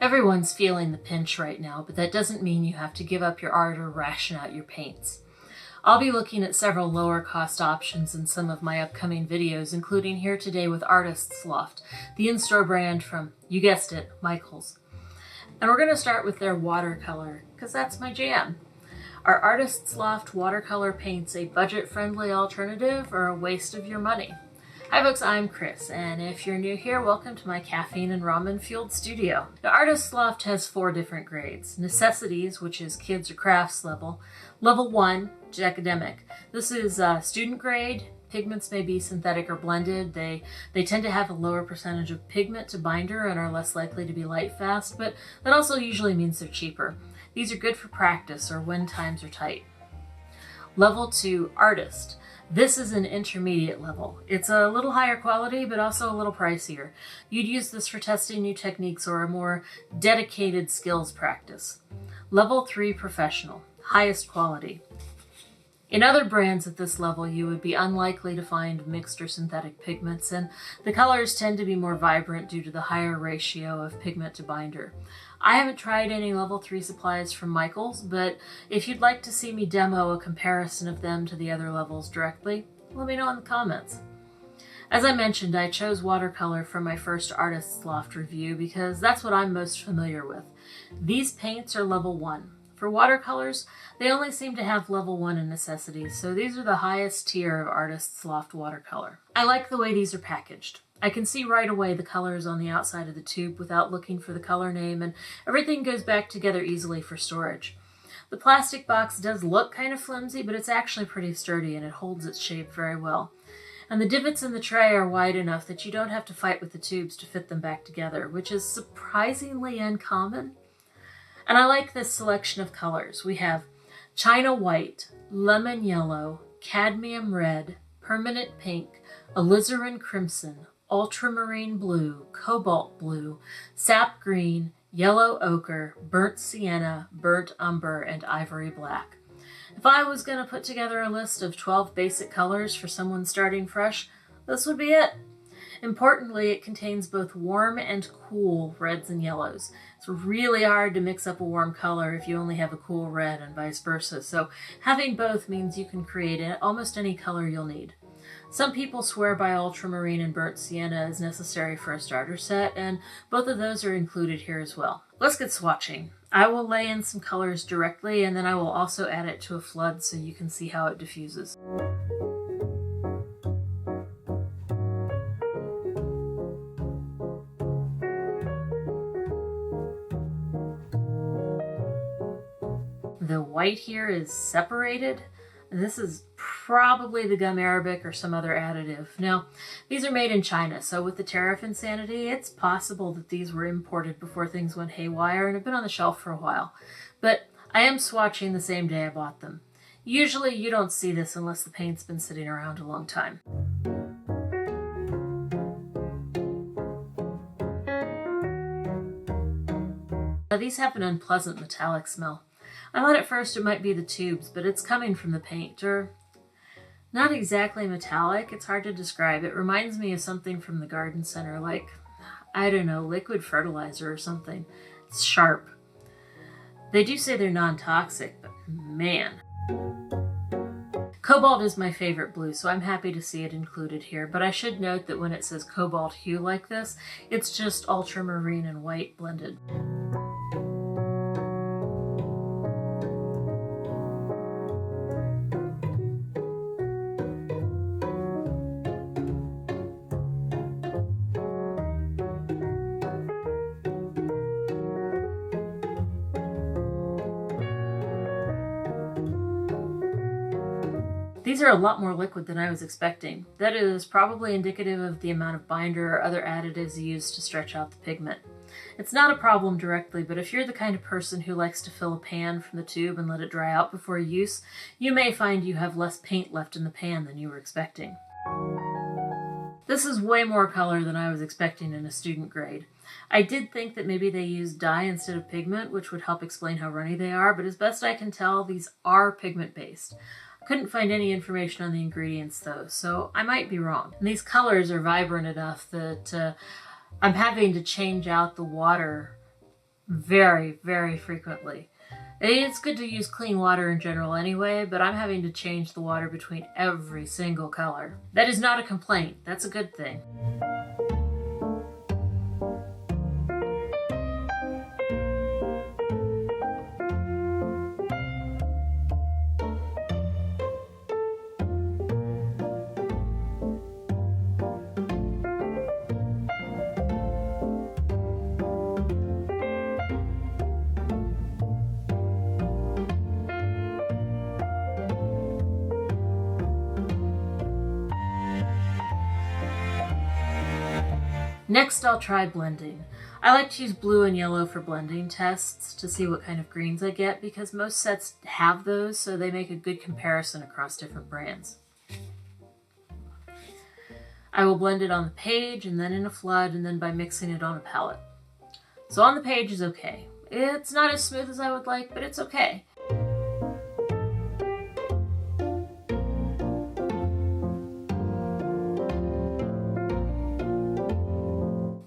Everyone's feeling the pinch right now, but that doesn't mean you have to give up your art or ration out your paints. I'll be looking at several lower cost options in some of my upcoming videos, including here today with Artist Loft, the in-store brand from, you guessed it, Michaels. And we're going to start with their watercolor, because that's my jam. Are Artist Loft watercolor paints a budget-friendly alternative or a waste of your money? Hi folks, I'm Chris, and if you're new here, welcome to my caffeine and ramen-fueled studio. The Artist Loft has 4 different grades. Necessities, which is kids or crafts level. Level 1, which is academic. This is student grade. Pigments may be synthetic or blended. They tend to have a lower percentage of pigment to binder and are less likely to be light fast, but that also usually means they're cheaper. These are good for practice or when times are tight. Level 2, Artist. This is an intermediate level. It's a little higher quality, but also a little pricier. You'd use this for testing new techniques or a more dedicated skills practice. Level 3, Professional. Highest quality. In other brands at this level, you would be unlikely to find mixed or synthetic pigments, and the colors tend to be more vibrant due to the higher ratio of pigment to binder. I haven't tried any level 3 supplies from Michaels, but if you'd like to see me demo a comparison of them to the other levels directly, let me know in the comments. As I mentioned, I chose watercolor for my first Artist Loft review because that's what I'm most familiar with. These paints are level 1. For watercolors, they only seem to have level 1 in necessities, so these are the highest tier of Artist Loft watercolor. I like the way these are packaged. I can see right away the colors on the outside of the tube without looking for the color name, and everything goes back together easily for storage. The plastic box does look kind of flimsy, but it's actually pretty sturdy and it holds its shape very well. And the divots in the tray are wide enough that you don't have to fight with the tubes to fit them back together, which is surprisingly uncommon. And I like this selection of colors. We have China White, Lemon Yellow, Cadmium Red, Permanent Pink, Alizarin Crimson, Ultramarine Blue, Cobalt Blue, Sap Green, Yellow Ochre, Burnt Sienna, Burnt Umber, and Ivory Black. If I was going to put together a list of 12 basic colors for someone starting fresh, this would be it. Importantly, it contains both warm and cool reds and yellows. It's really hard to mix up a warm color if you only have a cool red and vice versa, so having both means you can create almost any color you'll need. Some people swear by ultramarine and burnt sienna as necessary for a starter set, and both of those are included here as well. Let's get swatching. I will lay in some colors directly, and then I will also add it to a flood so you can see how it diffuses. The white here is separated. This is probably the gum arabic or some other additive. Now, these are made in China, so with the tariff insanity, it's possible that these were imported before things went haywire and have been on the shelf for a while. But I am swatching the same day I bought them. Usually you don't see this unless the paint's been sitting around a long time. Now, these have an unpleasant metallic smell. I thought at first it might be the tubes, but it's coming from the paint, or not exactly metallic. It's hard to describe. It reminds me of something from the garden center, like, I don't know, liquid fertilizer or something. It's sharp. They do say they're non-toxic, but man. Cobalt is my favorite blue, so I'm happy to see it included here, but I should note that when it says cobalt hue like this, it's just ultramarine and white blended. These are a lot more liquid than I was expecting. That is probably indicative of the amount of binder or other additives used to stretch out the pigment. It's not a problem directly, but if you're the kind of person who likes to fill a pan from the tube and let it dry out before use, you may find you have less paint left in the pan than you were expecting. This is way more color than I was expecting in a student grade. I did think that maybe they used dye instead of pigment, which would help explain how runny they are, but as best I can tell, these are pigment-based. Couldn't find any information on the ingredients though, so I might be wrong. And these colors are vibrant enough that I'm having to change out the water very, very frequently. It's good to use clean water in general anyway, but I'm having to change the water between every single color. That is not a complaint, that's a good thing. Next, I'll try blending. I like to use blue and yellow for blending tests to see what kind of greens I get because most sets have those, so they make a good comparison across different brands. I will blend it on the page and then in a flood and then by mixing it on a palette. So on the page is okay. It's not as smooth as I would like, but it's okay.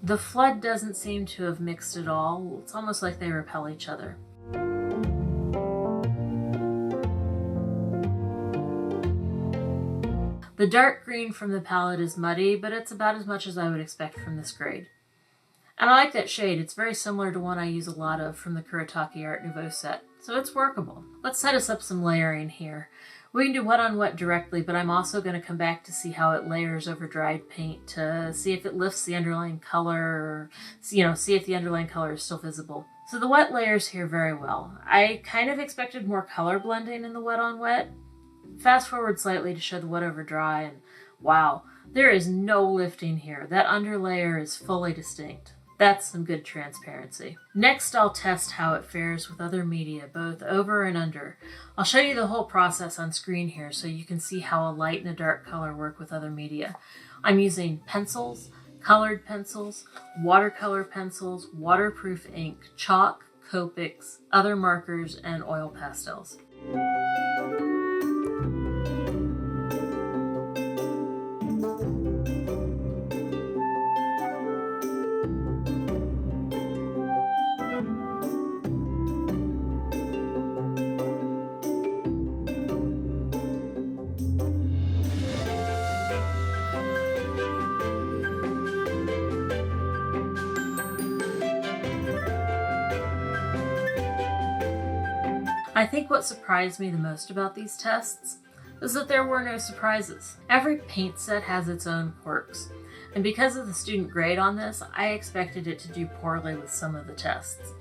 The flood doesn't seem to have mixed at all. It's almost like they repel each other. The dark green from the palette is muddy, but it's about as much as I would expect from this grade. And I like that shade. It's very similar to one I use a lot of from the Kuretake Art Nouveau set, so it's workable. Let's set us up some layering here. We can do wet on wet directly, but I'm also going to come back to see how it layers over dried paint to see if it lifts the underlying color, or, see if the underlying color is still visible. So the wet layers here very well. I kind of expected more color blending in the wet on wet. Fast forward slightly to show the wet over dry, and wow, there is no lifting here. That underlayer is fully distinct. That's some good transparency. Next, I'll test how it fares with other media, both over and under. I'll show you the whole process on screen here so you can see how a light and a dark color work with other media. I'm using pencils, colored pencils, watercolor pencils, waterproof ink, chalk, Copics, other markers, and oil pastels. I think what surprised me the most about these tests is that there were no surprises. Every paint set has its own quirks, and because of the student grade on this, I expected it to do poorly with some of the tests.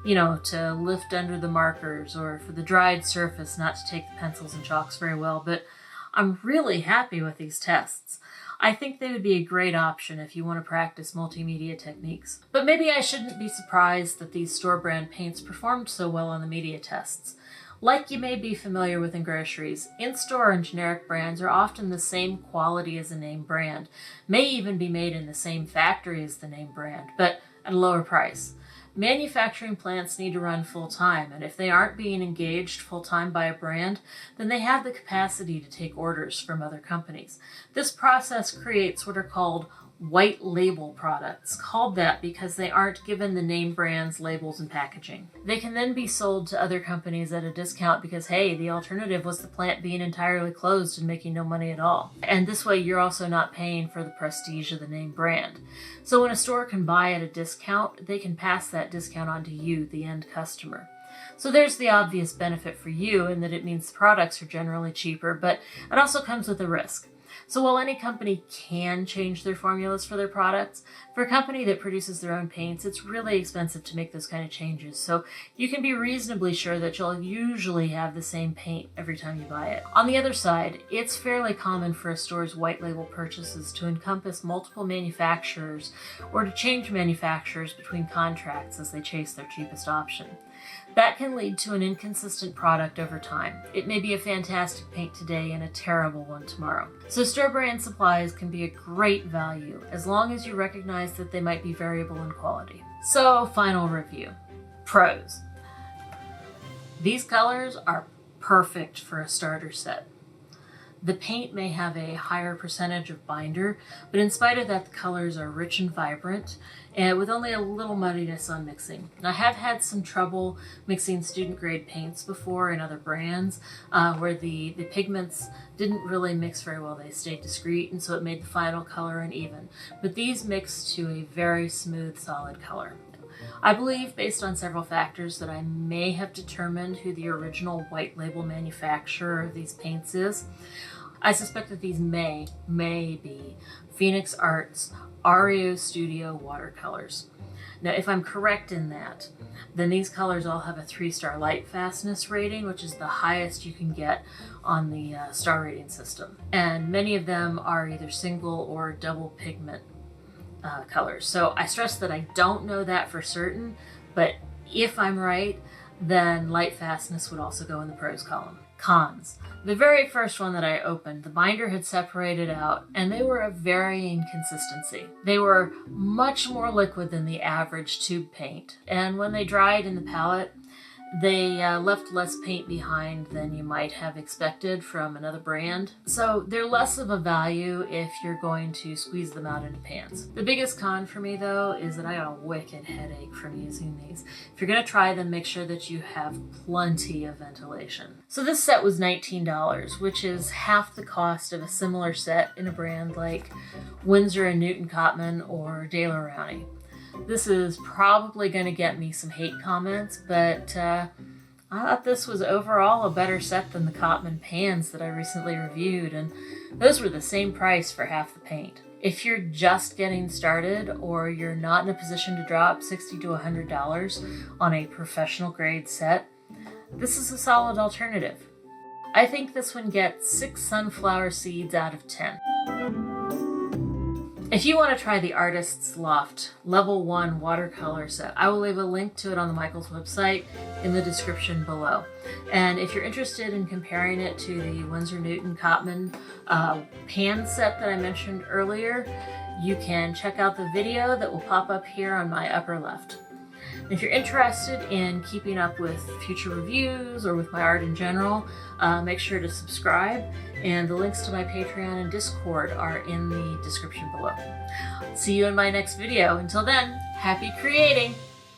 To lift under the markers, or for the dried surface not to take the pencils and chalks very well, but I'm really happy with these tests. I think they would be a great option if you want to practice multimedia techniques. But maybe I shouldn't be surprised that these store brand paints performed so well on the media tests. Like you may be familiar with in groceries, in-store and generic brands are often the same quality as a name brand, may even be made in the same factory as the name brand, but at a lower price. Manufacturing plants need to run full-time, and if they aren't being engaged full-time by a brand, then they have the capacity to take orders from other companies. This process creates what are called white label products, called that because they aren't given the name brands, labels, and packaging. They can then be sold to other companies at a discount because, hey, the alternative was the plant being entirely closed and making no money at all. And this way you're also not paying for the prestige of the name brand. So when a store can buy at a discount, they can pass that discount on to you, the end customer. So there's the obvious benefit for you in that it means the products are generally cheaper, but it also comes with a risk. So while any company can change their formulas for their products, for a company that produces their own paints, it's really expensive to make those kind of changes. So you can be reasonably sure that you'll usually have the same paint every time you buy it. On the other side, it's fairly common for a store's white label purchases to encompass multiple manufacturers or to change manufacturers between contracts as they chase their cheapest option. That can lead to an inconsistent product over time. It may be a fantastic paint today and a terrible one tomorrow. So store brand supplies can be a great value as long as you recognize that they might be variable in quality. So final review. Pros. These colors are perfect for a starter set. The paint may have a higher percentage of binder, but in spite of that, the colors are rich and vibrant, and with only a little muddiness on mixing. I have had some trouble mixing student grade paints before in other brands where the pigments didn't really mix very well. They stayed discreet, and so it made the final color uneven. But these mix to a very smooth, solid color. I believe, based on several factors, that I may have determined who the original white label manufacturer of these paints is. I suspect that these may be Phoenix Arts Ario Studio Watercolors. Now, if I'm correct in that, then these colors all have a 3-star light fastness rating, which is the highest you can get on the star rating system. And many of them are either single or double pigment colors. So I stress that I don't know that for certain, but if I'm right, then light fastness would also go in the pros column. Cons. The very first one that I opened, the binder had separated out, and they were of varying consistency. They were much more liquid than the average tube paint, and when they dried in the palette, they left less paint behind than you might have expected from another brand. So they're less of a value if you're going to squeeze them out into pans. The biggest con for me though is that I got a wicked headache from using these. If you're gonna try them, make sure that you have plenty of ventilation. So this set was $19, which is half the cost of a similar set in a brand like Winsor & Newton Cotman or De La Rowney. This is probably going to get me some hate comments, but I thought this was overall a better set than the Cotman pans that I recently reviewed, and those were the same price for half the paint. If you're just getting started or you're not in a position to drop $60 to $100 on a professional grade set, this is a solid alternative. I think this one gets 6 sunflower seeds out of 10. If you want to try the Artist Loft Level 1 watercolor set, I will leave a link to it on the Michaels website in the description below. And if you're interested in comparing it to the Winsor Newton Cotman pan set that I mentioned earlier, you can check out the video that will pop up here on my upper left. If you're interested in keeping up with future reviews or with my art in general, make sure to subscribe, and the links to my Patreon and Discord are in the description below. See you in my next video. Until then, happy creating!